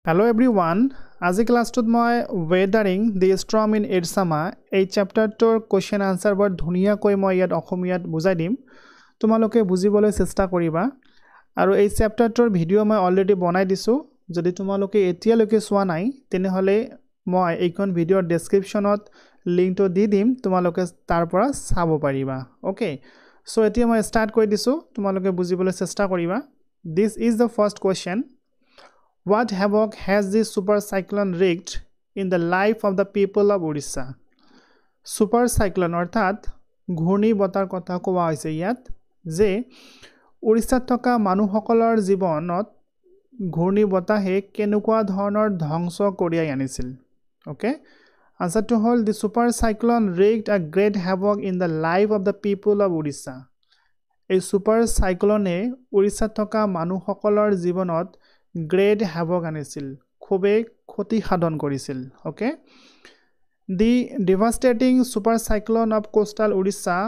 Hello everyone, আজি ক্লাছটোত মই weathering the storm in Edsama এই চেপ্টাৰটোৰ কোৱেশ্চন আনসাৰ বৰ ধুনীয়াকৈ মই ইয়াত অসমীয়াত বুজাই দিম তোমালোকে বুজিবলৈ চেষ্টা কৰিবা আৰু এই চেপ্টাৰটোৰ ভিডিও মই অলৰেডি বনাই দিছো যদি তোমালোকে এতিয়ালৈকে চোৱা নাই তেনেহলে মই এইখন ভিডিওৰ ডেসক্ৰিপচনত লিংকটো দি দিম তোমালোকে তাৰ পৰা চাব পাৰিবা ওকে সো এতিয়া মই ষ্টাৰ্ট কৰি দিছো তোমালোকে বুজিবলৈ চেষ্টা কৰিবা This is the first question What havoc has this super cyclone wreaked in the life of the people of Odisha? Super cyclone অর্থাৎ ঘূৰ্ণী বতাহৰ কথা কোৱা হৈছে ইয়াত যে ওড়িশাত থকা মানুহসকলৰ জীৱনত ঘূৰ্ণী বতাহে কেনেকুৱা ধৰণৰ ধ্বংস কঢ়িয়াই আনিছিল ওকে আনসাৰটো হ'ল the super cyclone wreaked a great havoc in the life of the people of Odisha এই super cyclone ওড়িশাত থকা মানুহসকলৰ জীৱনত great havoc আনিছিল খুবে ক্ষতি সাধন কৰিছিল okay the devastating super cyclone of coastal Odisha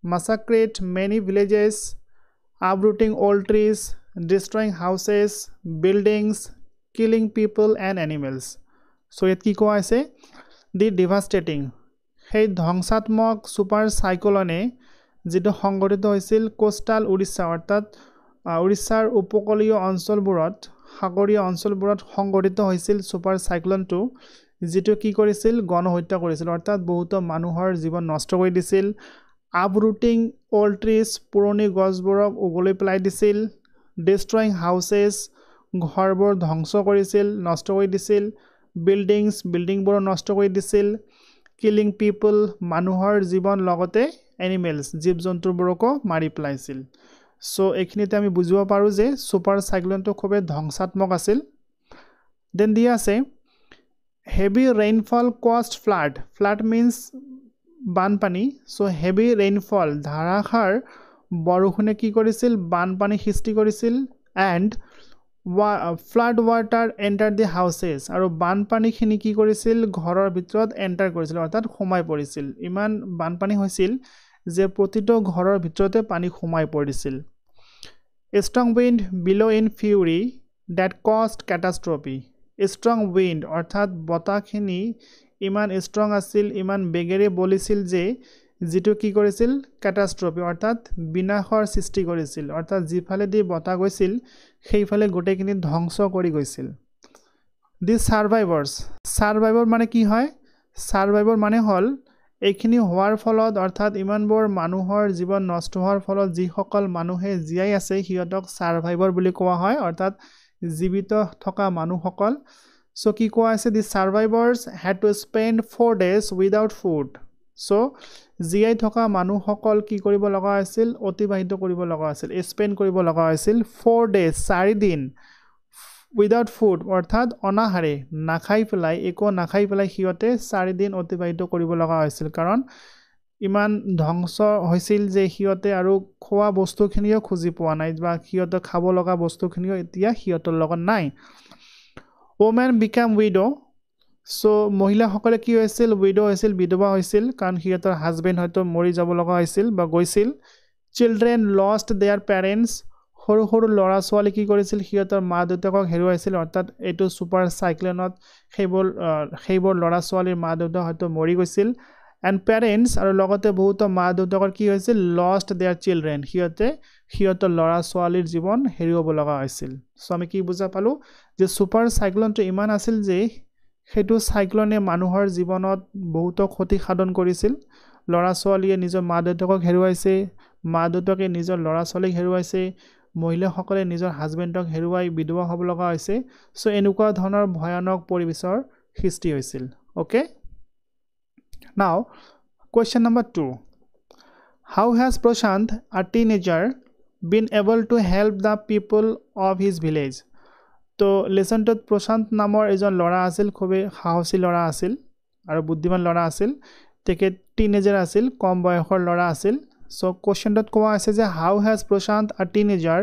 massacred many villages uprooting old trees destroying houses buildings killing people and animals so yet ki koa ase the devastating hey dhongsaत्मक super cyclone যেটো সংঘটিত হৈছিল coastal Odisha অৰ্থাৎ ওড়িশাৰ উপকূলীয় অঞ্চলবোৰত সাগৰীয় অঞ্চলবোৰত সংঘটিত হৈছিল সুপাৰ সাইক্লোনটো যেটো কি কৰিছিল গণহত্যা কৰিছিল অৰ্থাৎ বহুত মানুহৰ জীৱন নষ্ট কৰি দিছিল আপৰুটিং অল্ড ট্ৰিজ পুৰণি গছবোৰক উগলি পেলাই দিছিল ডিস্ট্ৰয়িং হাউসেস ঘৰবোৰ ধ্বংস কৰিছিল নষ্ট কৰি দিছিল বিল্ডিংবোৰ নষ্ট কৰি দিছিল কিলিং পিপল মানুহৰ জীৱন লগতে এনিমেলস জীৱ-জন্তুবোৰক মাৰি পেলাইছিল সো এখিনিতে আমি বুজিব পাৰো যে সুপাৰ সাইক্লোনটো খুবে ধ্বংসাত্মক আছিল দেন দিয়া আছে heavy rainfall caused flood means বানপানী সো হেভি ৰেইনফল ধাৰাসাৰ বৰষুণে কি কৰিছিল বানপানী সৃষ্টি কৰিছিল and flood water enter the houses আৰু বানপানীখিনি কি কৰিছিল ঘৰৰ ভিতৰত এন্টাৰ কৰিছিল অৰ্থাৎ সোমাই পৰিছিল ইমান বানপানী হৈছিল যে প্ৰতিটো ঘৰৰ ভিতৰতে পানী সোমাই পৰিছিল strong wind below in fury that caused catastrophe strong wind অৰ্থাৎ বতাহখিনি ইমান strong আছিল ইমান বেগেৰে বলিছিল যে যেটো কি কৰিছিল catastrophe অৰ্থাৎ বিনাশৰ সৃষ্টি কৰিছিল অৰ্থাৎ যিফালে দি বতাহ গৈছিল সেইফালে গোটেইখিনি ধ্বংস কৰি গৈছিল the survivor মানে কি হয় survivor মানে হল এইখিনি হোৱাৰ ফলত অৰ্থাৎ ইমানবোৰ মানুহৰ জীৱন নষ্ট হোৱাৰ ফলত যি সকল মানুহে জীয়াই আছে হিয়তক সাৰ্ভাইভাৰ বুলি কোৱা হয় অৰ্থাৎ জীৱিত থকা মানুহসকল সো কি কোৱা আছে দি সাৰ্ভাইভাৰ্স had to spend 4 days without food so জীয়াই থকা মানুহসকল কি কৰিব লগা আছিল অতিবাহিত কৰিব লগা আছিল স্পেন্ড কৰিব লগা আছিল 4 days 4 দিন without food অৰ্থাৎ অনাহাৰে নাখাই পেলাই একো নাখাই পেলাই হিয়তে 4 দিন অতিবাহিত কৰিব লগা হৈছিল কাৰণ ইমান ধ্বংস হৈছিল যে হিয়তে আৰু খোৱা বস্তুখিনিও খুজি পোৱা নাই বা হিয়তে খাব লগা বস্তুখিনিও এতিয়া হিয়তৰ লগত নাই women became widow সো মহিলাসকলে কি হৈছিল widow হৈছিল বিধৱা হৈছিল কাৰণ হিয়তৰ হাজবেন্ড হয়তো মৰি যাব লগা হৈছিল বা গৈছিল children lost their parents সৰু সৰু লৰা ছোৱালী কি কৰিছিল হিয়তৰ মা দেউতাকক হেৰুৱাইছিল অৰ্থাৎ এটো সুপাৰ সাইক্লোনত সেইবোৰ লৰা ছোৱালীৰ মা দেউতা হয়তো মৰি গৈছিল and parents আৰু লগতে বহুত মা দেউতাকৰ কি হৈছিল lost their children হিয়তৰ লৰা ছোৱালীৰ জীৱন হেৰুৱাব লগা হৈছিল সো আমি কি বুজা পালো যে সুপাৰ সাইক্লোনটো ইমান আছিল যে হেতু সাইক্লোনে মানুহৰ জীৱনত বহুত ক্ষতি সাধন কৰিছিল লৰা ছোৱালীয়ে নিজৰ মা দেউতাকক হেৰুৱাইছে মা দেউতাকে নিজৰ লৰা ছোৱালীক হেৰুৱাইছে মহিলাসকলে নিজৰ হাজবেন্ডক হেৰুৱাই বিধৱা হ'ব লগা হৈছে সো এনেকুৱা ধৰণৰ ভয়ানক পৰিবেশৰ সৃষ্টি হৈছিল okay Now, question number 2. How has Prashant, a teenager, been able to help the people of his village? So, listen to Prashant নামৰ এজন ল'ৰা আছিল খুবে সাহসী ল'ৰা আছিল আৰু বুদ্ধিমান ল'ৰা আছিল তেকে টিনেজাৰ আছিল কম বয়সৰ ল'ৰা আছিল So, question dot কোৱা আছে যে how has Prashant, a teenager,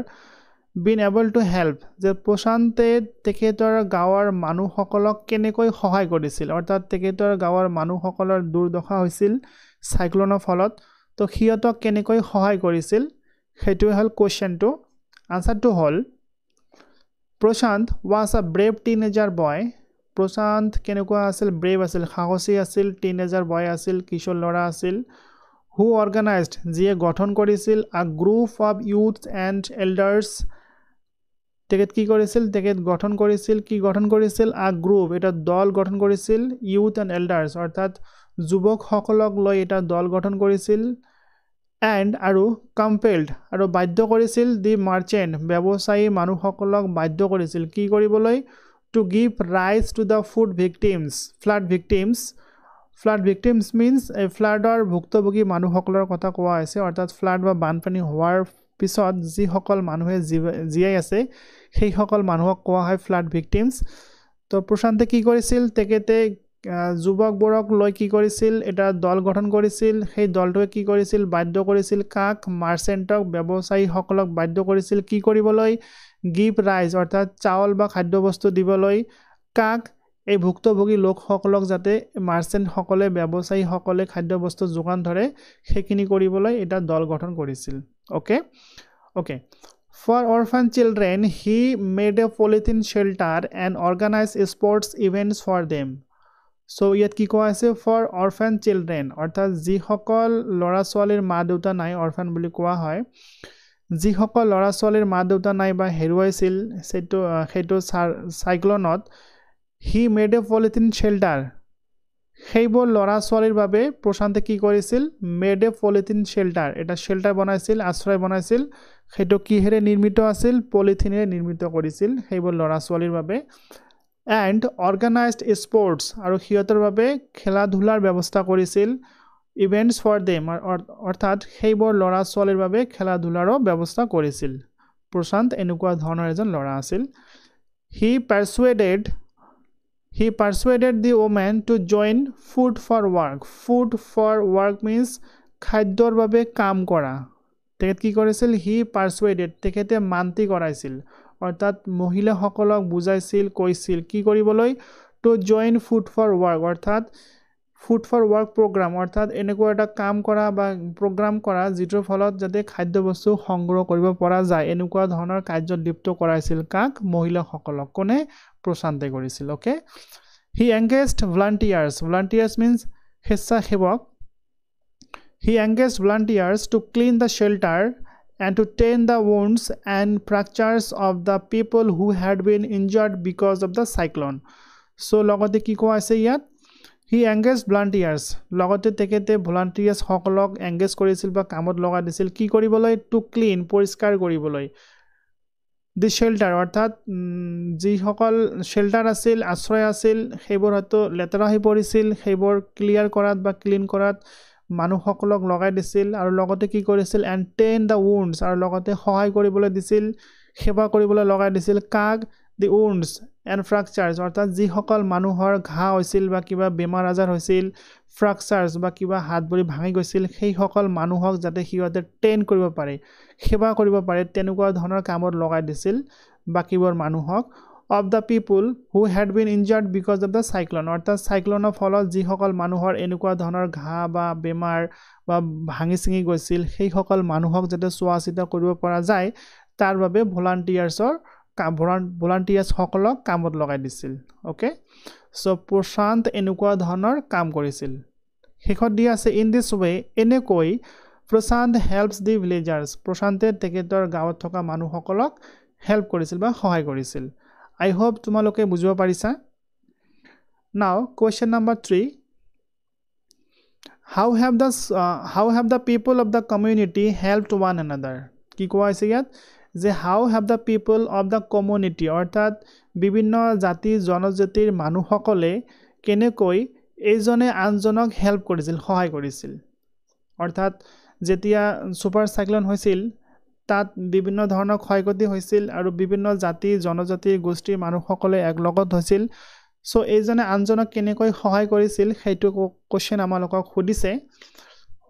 been able to help যে প্ৰশান্তে তেখেতৰ গাঁৱৰ মানুহসকলক কেনেকৈ সহায় কৰিছিল অৰ্থাৎ তেখেতৰ গাঁৱৰ মানুহসকলৰ দুৰ্দশা হৈছিল সাইক্লোনৰ ফলত তো হিয়তক কেনেকৈ সহায় কৰিছিল হেতু হল কোৱেশ্চনটো আনসাৰটো হল প্ৰশান্ত was a brave teenager boy. প্ৰশান্ত কেনেকুৱা আছিল brave আছিল সাহসী আছিল teenager boy আছিল কিশোৰ ল'ৰা আছিল who organized যিয়ে গঠন কৰিছিল a group of youths and elders তেখেত কি কৰিছিল তেখেত গঠন কৰিছিল a group এটা দল গঠন কৰিছিল youth and elders অৰ্থাৎ যুৱকসকলক লৈ এটা দল গঠন কৰিছিল and আৰু compelled আৰু বাধ্য কৰিছিল the merchant ব্যৱসায়ী মানুহসকলক বাধ্য কৰিছিল কি কৰিবলৈ to give rise to the flood victims means a floodৰ ভুক্তভোগী মানুহসকলৰ কথা কোৱা হৈছে অৰ্থাৎ flood বা বানপানী হোৱাৰ পিছত যি সকল মানুহে জীয়াই আছে সেই সকল মানুহক কোৱা হয় flood victims তো প্ৰশান্তে কি কৰিছিল তেখেতে যুৱকবোৰক লৈ কি কৰিছিল এটা দল গঠন কৰিছিল সেই দলটোৱে কি কৰিছিল বাধ্য কৰিছিল কাক মাৰ্চেণ্টক ব্যৱসায়ীসকলক বাধ্য কৰিছিল কি কৰিবলৈ গিভ ৰাইজ অৰ্থাৎ চাউল বা খাদ্যবস্তু দিবলৈ কাক এই ভুক্তভোগী লোকসকলক যাতে মাৰ্চেণ্টসকলে ব্যৱসায়ীসকলে খাদ্যবস্তু যোগান ধৰে সেইখিনি কৰিবলৈ এটা দল গঠন কৰিছিল okay For orphan children he made a polythene shelter and organized sports events for them So ইয়াত কি কোৱা আছে for orphan children অৰ্থাৎ যিসকল ল'ৰা ছোৱালীৰ মা দেউতা নাই orphan বুলি কোৱা হয় যিসকল ল'ৰা ছোৱালীৰ মা দেউতা নাই বা হেৰুৱাইছিল সেইটো সাইক্লোনত he made a polythene shelter সেইবোৰ ল'ৰা ছোৱালীৰ বাবে প্ৰশান্তে কি কৰিছিল made a polythene shelter এটা shelter বনাইছিল আশ্ৰয় বনাইছিল সেইটো কিহেৰে নিৰ্মিত আছিল পলিথিনেৰে নিৰ্মিত কৰিছিল সেইবোৰ ল'ৰা ছোৱালীৰ বাবে and organized sports আৰু হিয়তৰ বাবে খেলা ধুলাৰ ব্যৱস্থা কৰিছিল events for them অৰ্থাৎ সেইবোৰ ল'ৰা ছোৱালীৰ বাবে খেলা ধুলাৰো ব্যৱস্থা কৰিছিল প্ৰশান্ত এনেকুৱা ধৰণৰ এজন ল'ৰা আছিল he persuaded the woman to join food for work means খাদ্যৰ বাবে কাম কৰা তেখেত কি কৰিছিল he persuaded তেখেতে মান্তি কৰাইছিল অৰ্থাৎ মহিলাসকলক বুজাইছিল কৈছিল কি কৰিবলৈ to join food for work অৰ্থাৎ food for work program অৰ্থাৎ এনেকুৱা এটা কাম কৰা বা প্ৰগ্ৰাম কৰা যিটোৰ ফলত যাতে খাদ্যবস্তু সংগ্ৰহ কৰিব পৰা যায় এনেকুৱা ধৰণৰ কাৰ্যত লিপ্ত কৰাইছিল কাক মহিলাসকলক কোনে প্ৰশান্তে কৰিছিল okay he engaged volunteers means স্বেচ্ছাসেৱক he engaged volunteers to clean the shelter and to tend the wounds and fractures of the people who had been injured because of the cyclone so লগতে কি কোৱা আছে ইয়াত he engaged volunteers লগতে তেখেতে volunteers সকলক engage কৰিছিল বা কামত লগাই দিছিল কি কৰিবলৈ to clean পৰিষ্কাৰ কৰিবলৈ the shelter অৰ্থাৎ যি সকল shelter আছিল আশ্ৰয় আছিল সেইবোৰ হয়তো লেতেৰা হৈ পৰিছিল সেইবোৰ ক্লিয়াৰ কৰাত বা ক্লিন কৰাত মানুহসকলক লগাই দিছিল আৰু লগতে কি কৰিছিল and tend the wounds আৰু লগতে সহায় কৰিবলৈ দিছিল সেৱা কৰিবলৈ লগাই দিছিল কাক the wounds and fractures অৰ্থাৎ যি সকল মানুহৰ ঘাঁ হৈছিল বা কিবা বেমাৰ আজাৰ হৈছিল fractures বা কিবা হাত ভৰি ভাঙি গৈছিল সেই সকল মানুহক যাতে হিয়তে টেন কৰিব পাৰে সেৱা কৰিব পাৰে তেনেকুৱা ধৰণৰ কামত লগাই দিছিল বাকিবোৰ মানুহক of the people who had been injured because of the cyclone অৰ্থাৎ সাইক্লোনৰ ফলত যি সকল মানুহৰ এনেকুৱা ধৰণৰ ঘাঁ বা বেমাৰ বা ভাঙি চিঙি গৈছিল সেই সকল মানুহক যাতে চোৱাচিতা কৰিব পৰা যায় তাৰ বাবে volunteers সকলক কামত লগাই দিছিল ওকে সো প্ৰশান্ত এনেকুৱা ধৰণৰ কাম কৰিছিল শেষত দিয়া আছে in this way এনেকৈ প্ৰশান্ত helps the villagers প্ৰশান্তে তেখেতৰ গাঁৱত থকা মানুহসকলক হেল্প কৰিছিল বা সহায় কৰিছিল I hope তোমালোকে বুজিব পাৰিছা now question number 3 how have the people of the community helped one another কি কোৱা হৈছে ইয়াত যে how have the people of the community অৰ্থাৎ বিভিন্ন জাতি জনজাতিৰ মানুহসকলে কেনেকৈ এইজনে আনজনক হেল্প কৰিছিল সহায় কৰিছিল অৰ্থাৎ যেতিয়া সুপাৰ সাইক্লোন হৈছিল তাত বিভিন্ন ধৰণৰ ক্ষয়ক্ষতি হৈছিল আৰু বিভিন্ন জাতি জনজাতি গোষ্ঠীৰ মানুহসকলে একলগত হৈছিল সো এইজনে আনজনক কেনেকৈ সহায় কৰিছিল সেইটো কোৱেশ্চন আমালোকক সুধিছে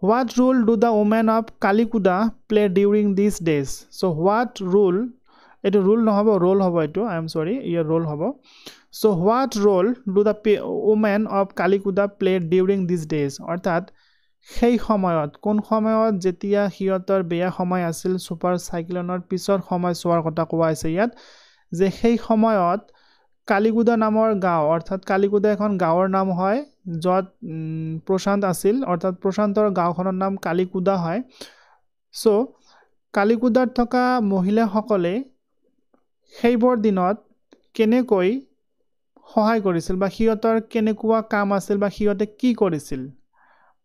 What role do the women of Kalikuda play during these days? So what role? Eto rule no hobo, role hobo eto. I am sorry, your role hobo. So what role do the women of Kalikuda play during these days? Orthat সেই সময়ত কোন সময়ত যেতিয়া হিয়তৰ বেয়া সময় আছিল super সাইক্লোনৰ পিছৰ সময় সোৱাৰ কথা কোৱা আছে ইয়াত যে সেই সময়ত কালিগুদা নামৰ গাঁও অৰ্থাৎ কালিগুদা এখন গাঁৱৰ নাম হয় য'ত প্ৰশান্ত আছিল অৰ্থাৎ প্ৰশান্তৰ গাঁওখনৰ নাম কালিকুদা হয় সো কালিকুদাত থকা মহিলাসকলে সেইবোৰ দিনত কেনেকৈ সহায় কৰিছিল বা সিহঁতৰ কেনেকুৱা কাম আছিল বা সিহঁতে কি কৰিছিল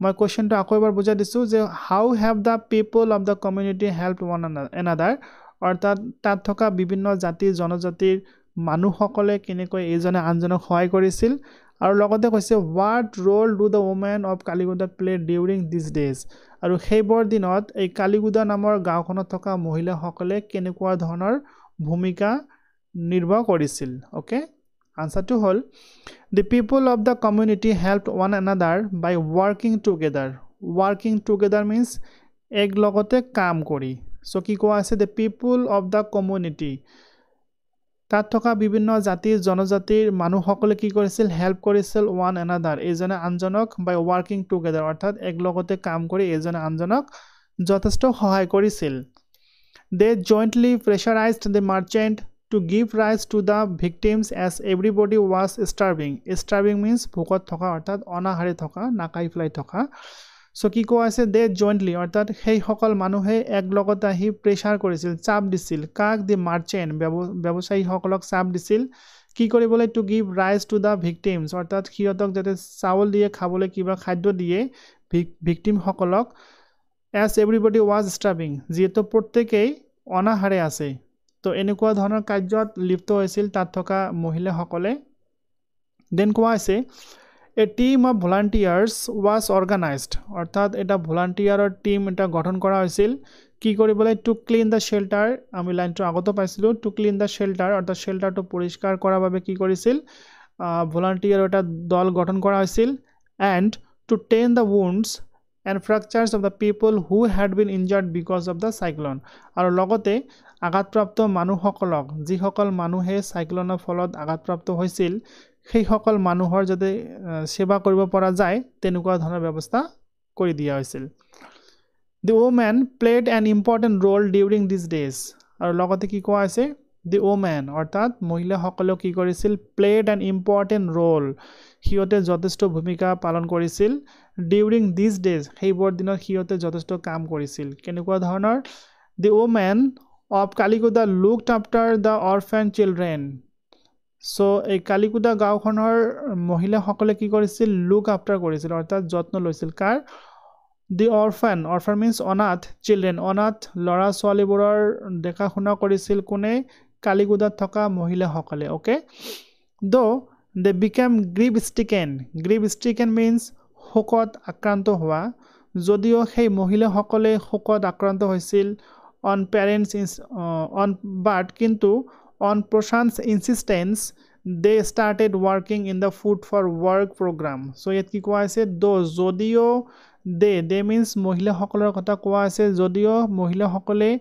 মই কোৱেশ্চনটো আকৌ এবাৰ বুজাই দিছো যে how have the people of the community helped one another অৰ্থাৎ তাত থকা বিভিন্ন জাতি জনজাতিৰ মানুহসকলে কেনেকৈ এজনে আনজনক সহায় কৰিছিল আৰু লগতে কৈছে what role do the women of Kaliguda play during these days আৰু সেইবোৰ দিনত এই কালিগুদা নামৰ গাঁওখনত থকা মহিলাসকলে কেনেকুৱা ধৰণৰ ভূমিকা নিৰ্বাহ কৰিছিল ওকে আনসাৰটো হ'ল the people of the community helped one another by working together means এক লগতে কাম কৰি সো কি কোৱা আছে the people of the community তাত থকা বিভিন্ন জাতি জনজাতিৰ মানুহসকলে কি কৰিছিল হেল্প কৰিছিল ওয়ান এনাদাৰ এজনে আনজনক বাই ওয়াৰ্কিং টুগেদাৰ অৰ্থাৎ এক লগতে কাম কৰি এজনে আনজনক যথেষ্ট সহায় কৰিছিল they jointly pressurised the merchant to give rise to the victims as everybody was starving means ভোকত থকা অৰ্থাৎ অনাহাৰে থকা নাকাই ফ্লাই থকা সো কি কোৱা আছে দে জয়েন্টলি অৰ্থাৎ সেই সকল মানুহে এক লগতে আহি প্ৰেছাৰ কৰিছিল চাপ দিছিল কাক দি মাৰ্চেণ্ট ব্যৱসায়ীসকলক চাপ দিছিল কি কৰিবলৈ two give rise to the ভিকটিমছ অৰ্থাৎ সিহঁতক যাতে চাউল দিয়ে খাবলৈ কিবা খাদ্য দিয়ে ভিকটিমসকলক এজ এভৰিবডি ৱাজ starving যিহেতু প্ৰত্যেকেই অনাহাৰে আছে তো এনেকুৱা ধৰণৰ কাৰ্যত লিপ্ত হৈছিল তাত থকা মহিলাসকলে দেন কোৱা আছে A team of volunteers was organized অৰ্থাৎ এটা ভলান্টিয়াৰৰ টিম এটা গঠন কৰা হৈছিল কি কৰিবলৈ টু ক্লিন দ্য শেল্টাৰ আমি লাইনটো আগতে পাইছিলোঁ টু ক্লিন দ্য শেল্টাৰ অৰ্থাৎ শেল্টাৰটো পৰিষ্কাৰ কৰাৰ বাবে কি কৰিছিল ভলান্টিয়াৰ এটা দল গঠন কৰা হৈছিল and to tend the wounds and fractures of the people who had been injured because of the cyclone আৰু লগতে আঘাতপ্ৰাপ্ত মানুহসকলক যিসকল মানুহে চাইক্লনৰ ফলত আঘাতপ্ৰাপ্ত হৈছিল সেই সকল মানুহৰ যাতে সেৱা কৰিব পৰা যায় তেনেকুৱা ধৰণৰ ব্যৱস্থা কৰি দিয়া হৈছিল The women played an important role during these days আৰু লগতে কি কোৱা আছে The women অৰ্থাৎ মহিলাসকলে কি কৰিছিল played an important role সিহঁতে যথেষ্ট ভূমিকা পালন কৰিছিল during these days সেইবোৰ দিনত সিহঁতে যথেষ্ট কাম কৰিছিল কেনেকুৱা ধৰণৰ The women of Kaliguda looked after the orphan children so এই কালিকুদা গাঁওখনৰ মহিলাসকলে কি কৰিছিল লুক আফটাৰ কৰিছিল অৰ্থাৎ যত্ন লৈছিল কাৰ দি অৰফান মিন্স অনাথ চিলড্ৰেন অনাথ ল'ৰা ছোৱালীবোৰৰ দেখাশুনা কৰিছিল কোনে কালিকুদাত থকা মহিলাসকলে okay though they became grief stricken means শোকত আক্ৰান্ত হোৱা যদিও সেই মহিলাসকলে শোকত আক্ৰান্ত হৈছিল অন পেৰেণ্টছ বাট কিন্তু On Prashant's insistence, they started working in the Food for Work program. So, yet ki koa ase do jodio they means mohila hokoler kotha koa ase jodio mohila hokole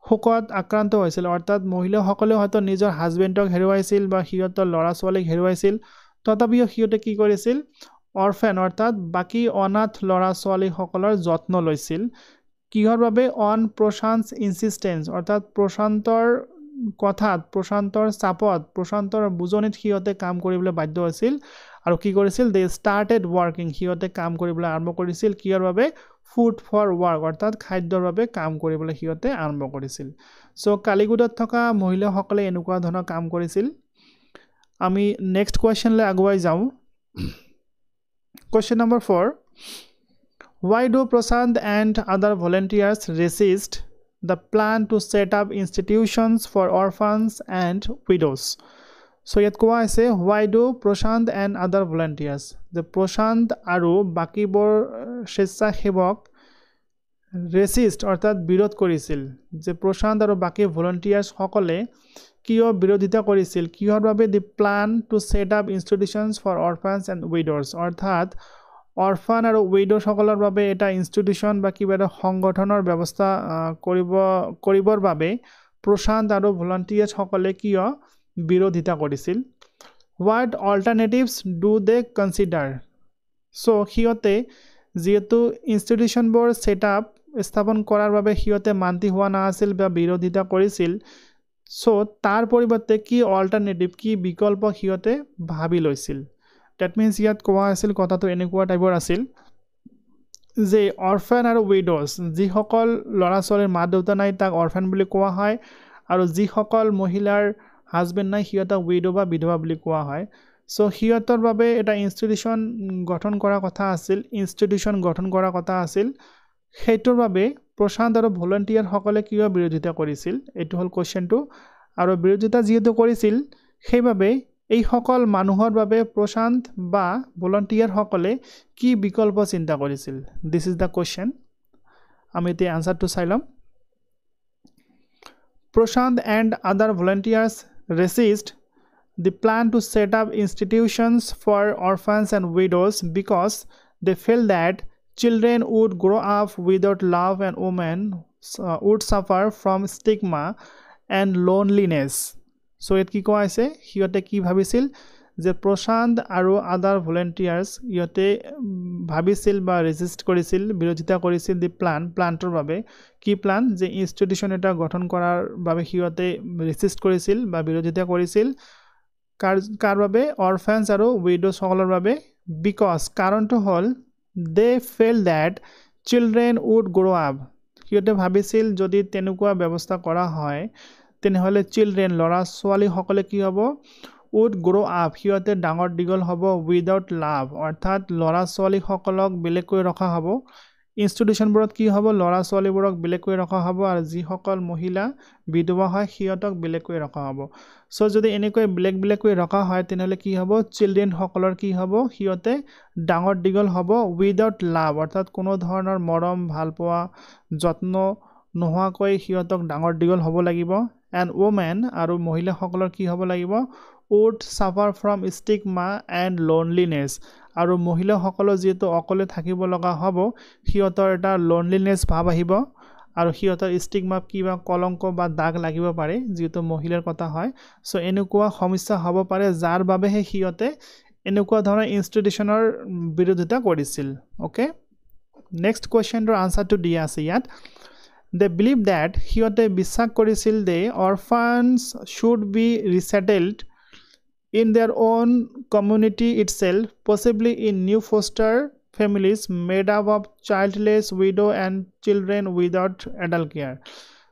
hokot akranto hoisil ortat mohila hokole hoyto nijor husbandok heruaisil ba hiyotor lora soalik heruaisil totapio hiyote ki korisil orphan ortat baki onath lora soalik hokolor jotno loisil kihor babe on Prashant's insistence ortat Prashantor কথাত প্ৰশান্তৰ চাপত প্ৰশান্তৰ বুজনিত সিহঁতে কাম কৰিবলৈ বাধ্য হৈছিল আৰু কি কৰিছিল দে ষ্টাৰ্টেড ৱৰ্কিং সিহঁতে কাম কৰিবলৈ আৰম্ভ কৰিছিল কিয়ৰ বাবে ফুড ফৰ ৱৰ্ক অৰ্থাৎ খাদ্যৰ বাবে কাম কৰিবলৈ সিহঁতে আৰম্ভ কৰিছিল সো কালিগুদাত থকা মহিলাসকলে এনেকুৱা ধৰণৰ কাম কৰিছিল আমি নেক্সট কোৱেশ্চনলৈ আগুৱাই যাওঁ question number 4 Why do Prashant and other volunteers resist the plan to set up institutions for orphans and widows so yet koa ase why do Prashant and other volunteers the Prashant aru bakibor shesha hebok resist orthat birodh korisil je Prashant aru baki volunteers hokole kiyo birodhita korisil kihor babe the plan to set up institutions for orphans and widows orthat অৰফান আৰু widow সকলৰ বাবে এটা institution বা কিবা এটা সংগঠনৰ ব্যৱস্থা কৰিবৰ বাবে প্ৰশান্ত আৰু ভলান্টিয়াৰ্ছ সকলে কিয় বিৰোধিতা কৰিছিল what alternatives do they consider so সিহঁতে যেহেতু ইনষ্টিটিউচনবোৰ সেটআপ স্থাপন কৰাৰ বাবে সিহঁতে মান্তি হোৱা নাছিল বা বিৰোধিতা কৰিছিল সো তাৰ পৰিৱৰ্তে কি অল্টাৰনেটিভ কি বিকল্প হিয়তে ভাবি লৈছিল দ্যাট মিন্স ইয়াত কোৱা আছিল কথাটো এনেকুৱা টাইপৰ আছিল যে অৰফেন আৰু উইডোজ যিসকল ল'ৰা ছোৱালীৰ মা দেউতা নাই তাক অৰফেন বুলি কোৱা হয় আৰু যিসকল মহিলাৰ হাজবেণ্ড নাই সিহঁতক উইডো বা বিধৱা বুলি কোৱা হয় সো সিহঁতৰ বাবে এটা ইনষ্টিটিউচন গঠন কৰা কথা আছিল সেইটোৰ বাবে প্ৰশান্ত আৰু ভলান্টিয়াৰ সকলে কিয় বিৰোধিতা কৰিছিল এটো হল কোৱেশ্চনটো আৰু বিৰোধিতা যেহেতু কৰিছিল সেইবাবে এই সকল মানুহৰ বাবে প্ৰশান্ত বা ভলান্টিয়াৰ সকলে কি বিকল্প চিন্তা কৰিছিল দিস ইজ দা কোৱেশ্চন আমি তে আনসাৰটো চাইলাম প্ৰশান্ত and other volunteers resist the plan to set up institutions for orphans and widows because they felt that children would grow up without love and women would suffer from stigma and loneliness. So it ki koa ase hiyote ki bhabisil je Prashant aru other volunteers yote bhabisil ba resist korisil birodhita korisil the plan tor babe ki plan je institution eta gothon korar babe hiyote resist korisil ba birodhita korisil kar babe orphans aru widows hokolor babe because karon to hol they felt that children would grow up hiyote bhabisil jodi tenukwa ব্যবস্থা করা হয় তেনেহলে children লৰা ছোৱালী সকলে কি হ'ব would grow up হিয়তে ডাঙৰ দিগল হ'ব without love অৰ্থাৎ লৰা ছোৱালী সকলক বেলেকৈ ৰখা হ'ব ইনষ্টিটিউচনবোৰত কি হ'ব লৰা ছোৱালীবোৰক বেলেকৈ ৰখা হ'ব আৰু যি সকল মহিলা বিধৱা হয় হিয়তক বেলেকৈ ৰখা হ'ব সো যদি এনেকৈ বেলেকৈ ৰখা হয় তেনেহলে কি হ'ব চিলড্ৰেন সকলৰ কি হ'ব হিয়তে ডাঙৰ দিগল হ'ব without love অৰ্থাৎ কোনো ধৰণৰ মৰম ভালপোৱা যত্ন নোহোৱাকৈ হিয়তক ডাঙৰ দিগল হ'ব লাগিব and women আৰু মহিলা সকলৰ কি হ'ব লাগিব would suffer from stigma and loneliness আৰু মহিলা সকলৰ যেটো অকলে থাকিব লগা হ'ব হিয়তৰ এটা loneliness ভাব আহিব আৰু হিয়তৰ স্টিগমা কিবা কলংক বা দাগ লাগিব পাৰে যেটো মহিলাৰ কথা হয় সো এনেকুৱা সমস্যা হ'ব পাৰে যাৰ বাবে হিয়তে এনেকুৱা ধৰণৰ ইনষ্টিটিউচনৰ বিৰোধিতা কৰিছিল ওকে নেক্সট কোৱেশ্চনৰ আনসাৰটো দিয়া আছে ইয়াত They believe that hiyote bissak korisil de orphans should be resettled in their own community itself, possibly in new foster families made up of childless widow and children without adult care.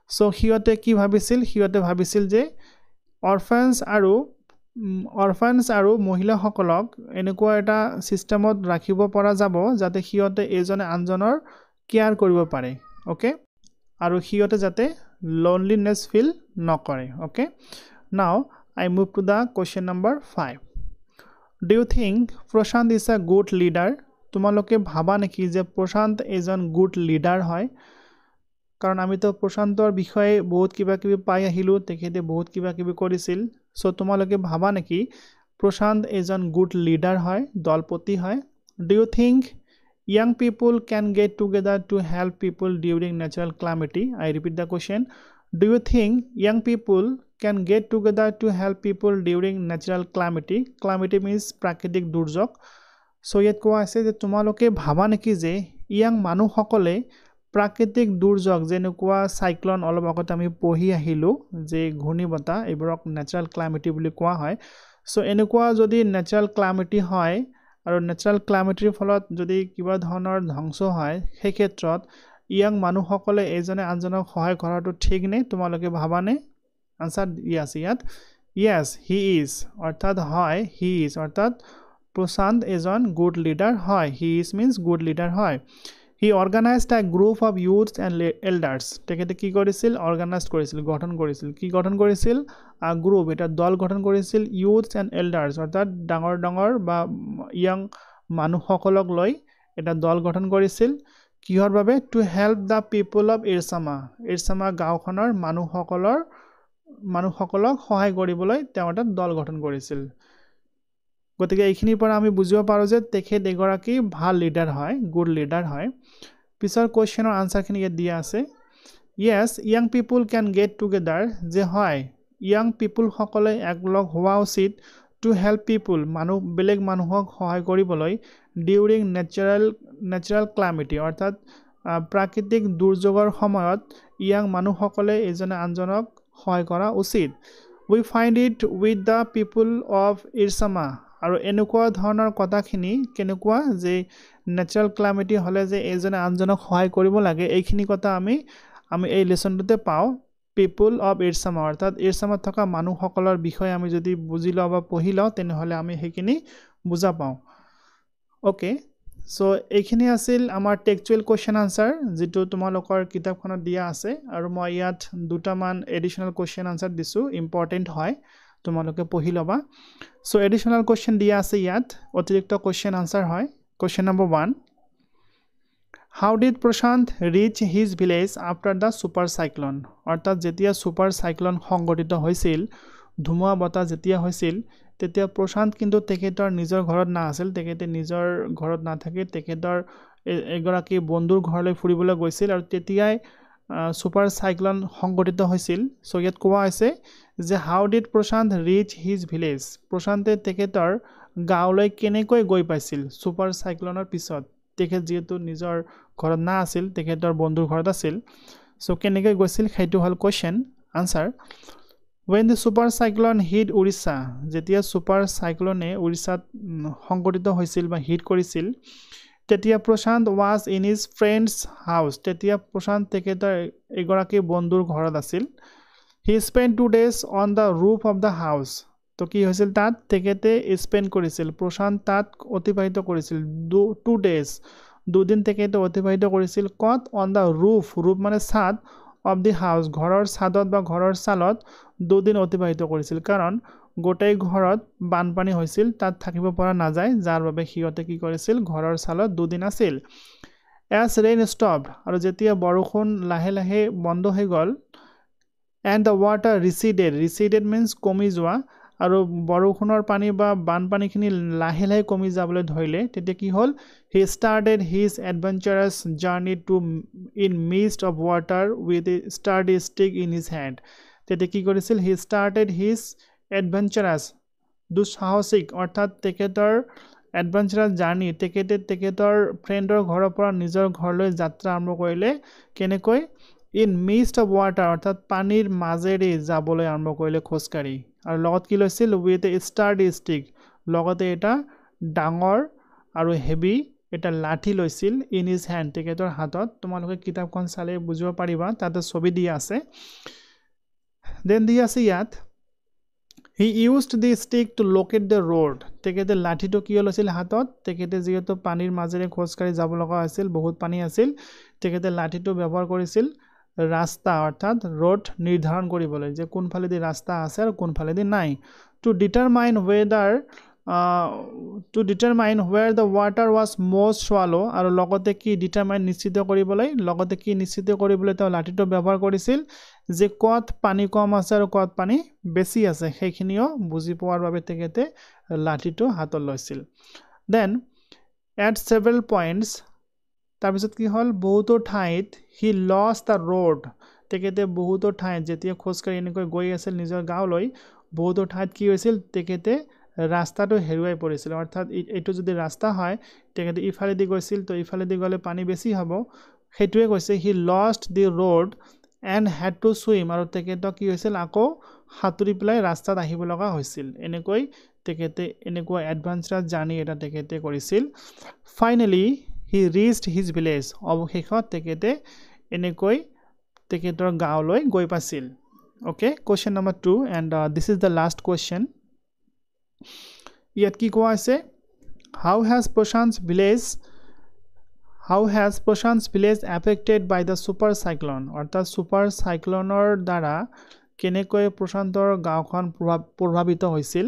So hiyote ki bhabisil hiyote bhabisil je orphans aru mohila hokolok enekua eta systemot rakhibo para jabo jate hiyote ejone anjonor care koribo pare okay আৰু হিয়তে যাতে loneliness feel নকৰে okay now I move to the question number 5 do you think Prashant is a good leader তোমালোকে ভাবা নেকি যে প্ৰশান্ত এজন good leader হয় কাৰণ আমি তো প্ৰশান্তৰ বিষয়ে বহুত কিবা কিবি পাই আহিলো তেখেতে বহুত কিবা কিবি কৰিছিল সো তোমালোকে ভাবা নেকি প্ৰশান্ত এজন good leader হয় দলপতি হয় do you think young people can get together to help people during natural calamity I repeat the question do you think young people can get together to help people during natural calamity means prakritik durjog so yet ko ase je tumaloke bhaba neki je young manu hokole prakritik durjog jenukwa cyclone olob agot ami pohi ahilu je ghuni bata eborok natural calamity buli koa hoy so enukwa jodi natural calamity hoy আৰু ন্যাচাৰাল ক্লাইমেটৰ ফলত যদি কিবা ধৰণৰ ধ্বংস হয় সেই ক্ষেত্ৰত young মানুহ সকলে এজনে আনজনক সহায় কৰাটো ঠিক নে তোমালোকে ভাবানে আনসার ইয়াস ইয়াত yes he is অর্থাৎ হয় he is অর্থাৎ প্ৰশান্ত এজন গুড লিডাৰ হয় he is means good leader হয় he organized a group of youths and elders তেখেতে কি কৰিছিল অৰ্গানাইজ কৰিছিল গঠন কৰিছিল কি গঠন কৰিছিল a group এটা দল গঠন কৰিছিল youths and elders অৰ্থাৎ ডাঙৰ বা ইয়াং মানুহ সকলক লৈ এটা দল গঠন কৰিছিল কিহৰ বাবে to help the people of Irsama গাঁওখনৰ মানুহ সকলক সহায় কৰিবলৈ তেওঁ এটা দল গঠন কৰিছিল গতিকে এইখিনিৰ পৰা আমি বুজিব পাৰো যে তেখেত এগৰাকী ভাল লিডাৰ হয় গুড লিডাৰ হয় পিছৰ কোৱেশ্চনৰ আনসাৰখিনি ইয়াত দিয়া আছে yes young people can get together যে হয় young people সকলে একলগ হোৱা উচিত to help people মানুহ বেলেগ মানুহক সহায় কৰিবলৈ during natural calamity অৰ্থাৎ প্ৰাকৃতিক দুৰ্যোগৰ সময়ত young মানুহ সকলে এজনে আনজনক সহায় কৰা উচিত we find it with the people of Irsama আৰু এনেকুৱা ধৰণৰ কথাখিনি কেনেকুৱা যে নেচাৰেল ক্লামিটি হলে যে এজনে আনজনক সহায় কৰিব লাগে এইখিনি কথা আমি এই লেসনটোতে পাও people of Irsama অৰ্থাৎ ইৰসামাত থকা মানুহসকলৰ বিষয়ে আমি যদি বুজি লওঁ বা পঢ়ি লওঁ তেনেহলে আমি সেইখিনি বুজা পাওঁ ওকে সো এইখিনি আছিল আমাৰ টেক্সচুৱেল কোৱেশ্চন আনসাৰ যেটো তোমালোকৰ কিতাপখনত দিয়া আছে আৰু মই ইয়াত দুটামান এডিশনাল কোৱেশ্চন আনসাৰ দিছো ইম্পৰ্টেন্ট হয় তোমালোকে পঢ়ি লবা সো এডিশনাল কোৱেশ্চন দিয়া আছে ইয়াত অতিৰিক্ত কোৱেশ্চন আনসাৰ হয় question number 1 How did Prashant reach his village after the super cyclone? অৰ্থাৎ যেতিয়া super cyclone সংঘটিত হৈছিল ধুমুহা বতাহ যেতিয়া হৈছিল তেতিয়া প্ৰশান্ত কিন্তু তেখেতৰ নিজৰ ঘৰত না আছিল তেখেতে নিজৰ ঘৰত না থাকি তেখেতৰ এগৰাকী বন্ধুৰ ঘৰলৈ ফুৰিবলৈ গৈছিল আৰু তেতিয়াই super cyclone সংঘটিত হৈছিল সো ইয়াত কোৱা আছে যে how did Prashant reach his village প্ৰশান্তে তেখেতৰ গাঁৱলৈ কেনেকৈ গৈ পাইছিল super cycloneৰ পিছত তেখেত যেহেতু নিজৰ ঘৰত না আছিল তেখেতৰ বন্ধুৰ ঘৰত আছিল সো কেনেকৈ গৈছিল সেইটো হল question answer When the super cyclone hit Orissa যেতিয়া super cyclone Orissa সংঘটিত হৈছিল বা হিট কৰিছিল তেতিয়া প্ৰশান্ত was in his friend's house তেতিয়া প্ৰশান্ত তেখেতৰ এগৰাকী বন্ধুৰ ঘৰত আছিল he spent 2 days on the roof of the house তো কি হৈছিল তাত তেখেতে স্পেন্ড কৰিছিল প্ৰশান্ত তাত অতিবাহিত কৰিছিল 2 days দুদিন তেখেতে অতিবাহিত কৰিছিল কত on the roof মানে ছাদ of the house ঘৰৰ ছাদত বা ঘৰৰ চালত দুদিন অতিবাহিত কৰিছিল কাৰণ গোটেই ঘৰত বানপানী হৈছিল তাত থাকিব পৰা নাযায় যাৰ বাবে হিয়তে কি কৰিছিল ঘৰৰ চালত দুদিন আছিল as rain stopped আৰু যেতিয়া বৰষুণ লাহে লাহে বন্ধ হৈ গল and the water receded means কমি যোৱা আৰু বৰষুণৰ পানী বা বানপানীখিনি লাহে লাহে কমি যাবলৈ ধৰিলে তেতিয়া কি হল he started his adventurous journey to in midst of water with a sturdy stick in his hand তেতিয়া কি কৰিছিল he started his adventurous দুঃসাহসিক অৰ্থাৎ তেখেতৰ adventurous journey তেখেতৰ ফ্ৰেণ্ডৰ ঘৰৰ পৰা নিজৰ ঘৰলৈ যাত্ৰা আৰম্ভ কৰিলে কেনেকৈ in midst of water অৰ্থাৎ পানীৰ মাজেৰে যাবলৈ আৰম্ভ কৰিলে খোজকাঢ়ি আৰু লগত কি লৈছিল with a sturdy stick লগতে এটা ডাঙৰ আৰু হেভি এটা লাঠি লৈছিল in his hand তেখেতৰ হাতত তোমালোকে কিতাপখন চালে বুজিব পাৰিবা তাতে ছবি দিয়া আছে দেন দিয়া আছে ইয়াত he used the stick to locate the road তেখেতে লাঠিটো কি লৈছিল হাতত তেখেতে যেহেতু পানীৰ মাজেৰে খোজকাঢ়ি যাব লগা আছিল বহুত পানী আছিল তেখেতে লাঠিটো ব্যৱহাৰ কৰিছিল ৰাস্তা অৰ্থাৎ ৰোড নিৰ্ধাৰণ কৰিবলৈ যে কোনফালেদি ৰাস্তা আছে আৰু কোনফালেদি নাই to determine where the water was most shallow আৰু লগতে কি ডিটাৰমাইন নিশ্চিত কৰিবলৈ তেওঁ লাঠিটো ব্যৱহাৰ কৰিছিল যে কত পানী কম আছে আৰু কত পানী বেছি আছে সেইখিনিও বুজি পোৱাৰ বাবে তেখেতে লাঠিটো হাতত লৈছিল then at several points তাৰপিছত কি হল বহুতো ঠাইত he lost the road তেখেতে বহুতো ঠাইত যেতিয়া খোজকাঢ়ি এনেকৈ গৈ আছিল নিজৰ গাঁৱলৈ বহুতো ঠাইত কি হৈছিল তেখেতে ৰাস্তাটো হেৰুৱাই পৰিছিল অৰ্থাৎ এইটো যদি ৰাস্তা হয় তেখেতে ইফালে দি গৈছিল তো ইফালে দি গলে পানী বেছি হ'ব হেতুৱে কৈছে he lost the road and had to swim আৰু তেখেতে কি হৈছিল আকৌ হাতুৰি পেলাই ৰাস্তাত আহিব লগা হৈছিল এনেকৈ তেখেতে এনেকুৱা এডভান্সাৰ জাৰ্নি এটা তেখেতে কৰিছিল finally he reached his village অৱশেষত তেখেতে এনেকৈ তেখেতৰ গাঁৱলৈ গৈ পাইছিল okay question number 2 and this is the last question ইয়াত কি কোৱা আছে how has Prashant's village affected by the super cyclone অৰ্থাৎ super cycloneৰ দ্বাৰা কেনেকৈ প্ৰশান্তৰ গাঁওখন প্ৰভাৱিত হৈছিল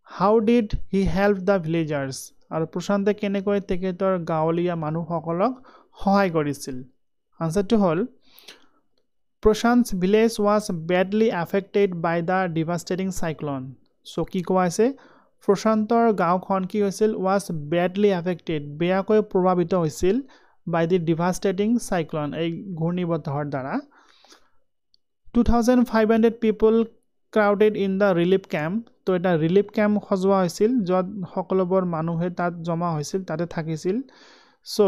how did he help the villagers আৰু প্ৰশান্তে কেনেকৈ তেখেতৰ গাঁৱলীয়া মানুহসকলক সহায় কৰিছিল আনসাৰটো হল Prashant's village was badly affected by the devastating cyclone so কি কোৱা আছে প্ৰশান্তৰ গাঁওখন কি হৈছিল was badly affected বেয়াকৈ প্ৰভাৱিত হৈছিল by the devastating cyclone এই ঘূৰ্ণীবতাহৰ দ্বাৰা 2500 people crowded in the relief camp তো এটা ৰিলিফ ক্যাম্প খজোৱা হৈছিল যত সকলোবৰ মানুহে তাত জমা হৈছিল তাতে থাকিছিল সো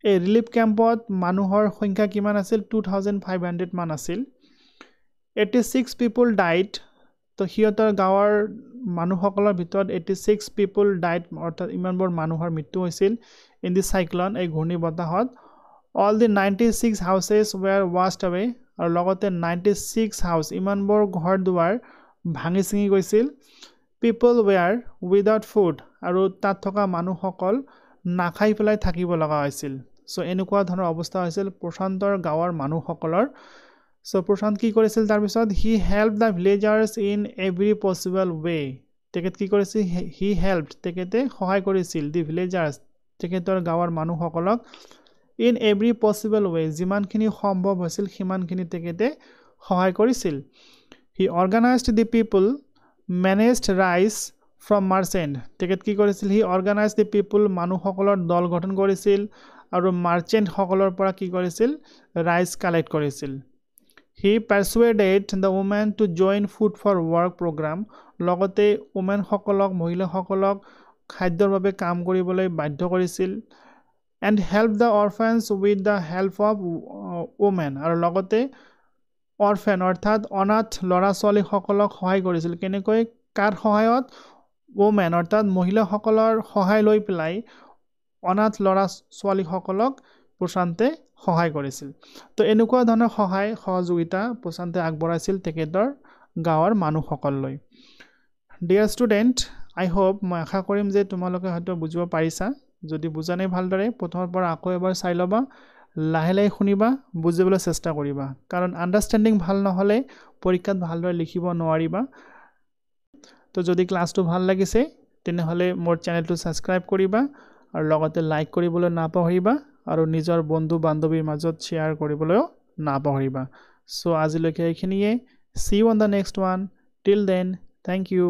এই ৰিলিফ ক্যাম্পত মানুহৰ সংখ্যা কিমান আছিল 2500 মান আছিল 86 people died. তো সিহঁতৰ গাঁৱৰ মানুহসকলৰ ভিতৰত 86 people died, অৰ্থাৎ ইমানবোৰ মানুহৰ মৃত্যু হৈছিল in the cyclone, এই ঘূৰ্ণী বতাহত. All the 96 houses were washed away, আৰু লগতে 96 হাউচ ইমানবোৰ ঘৰ দুৱাৰ ভাঙি চিঙি গৈছিল. People were without food, আৰু তাত থকা মানুহসকল নাখাই পেলাই থাকিব লগা হৈছিল. সো এনেকুৱা ধৰণৰ অৱস্থা হৈছিল প্ৰশান্তৰ গাঁৱৰ মানুহসকলৰ. সো প্ৰশান্ত কি কৰিছিল তাৰপিছত? He helped the villagers in every possible way. তেখেত কি কৰিছিল? He helped, তেখেতে সহায় কৰিছিল the villagers, তেখেতৰ গাঁৱৰ মানুহসকলক in every possible way, যিমানখিনি সম্ভৱ হৈছিল সিমানখিনি তেখেতে সহায় কৰিছিল. He organized the people, managed rice from merchant. তেখেত কি কৰিছিল? He organized the people, মানুহসকলৰ দল গঠন কৰিছিল আৰু মাৰ্চেণ্ট সকলৰ পৰা কি কৰিছিল? ৰাইচ কালেক্ট কৰিছিল. He persuaded the women to join food for work program. লগতে women সকলক, মহিলাসকলক খাদ্যৰ বাবে কাম কৰিবলৈ বাধ্য কৰিছিল. And help the orphans with the help of women. আৰু লগতে orphan অৰ্থাৎ অনাথ ল'ৰা ছোৱালীসকলক সহায় কৰিছিল. কেনেকৈ? কাৰ সহায়ত? women অৰ্থাৎ মহিলাসকলৰ সহায় লৈ পেলাই অনাথ ল'ৰা ছোৱালীসকলক প্ৰশান্তে সহায় কৰিছিল. তো এনেকুৱা ধৰণৰ সহায় সহযোগিতা প্ৰশান্তে আগবঢ়াইছিল তেখেতৰ গাঁৱৰ মানুহসকললৈ. ডিয়াৰ ষ্টুডেণ্ট, আই হোপ, মই আশা কৰিম যে তোমালোকে হয়তো বুজিব পাৰিছা. যদি বুজা নাই ভালদৰে প্ৰথমৰ পৰা আকৌ এবাৰ চাই ল'বা, লাহে লাহে শুনিবা, বুজিবলৈ চেষ্টা কৰিবা, কাৰণ আণ্ডাৰষ্টেণ্ডিং ভাল নহ'লে পৰীক্ষাত ভালদৰে লিখিব নোৱাৰিবা. তো যদি ক্লাছটো ভাল লাগিছে তেনেহ'লে মোৰ চেনেলটো ছাবস্ক্ৰাইব কৰিবা আৰু লগতে লাইক কৰিবলৈ নাপাহৰিবা আৰু নিজৰ বন্ধু বান্ধৱীৰ মাজত শ্বেয়াৰ কৰিবলৈও নাপাহৰিবা. চ' আজিলৈকে এইখিনিয়ে. See you on the next one. Till then, thank you.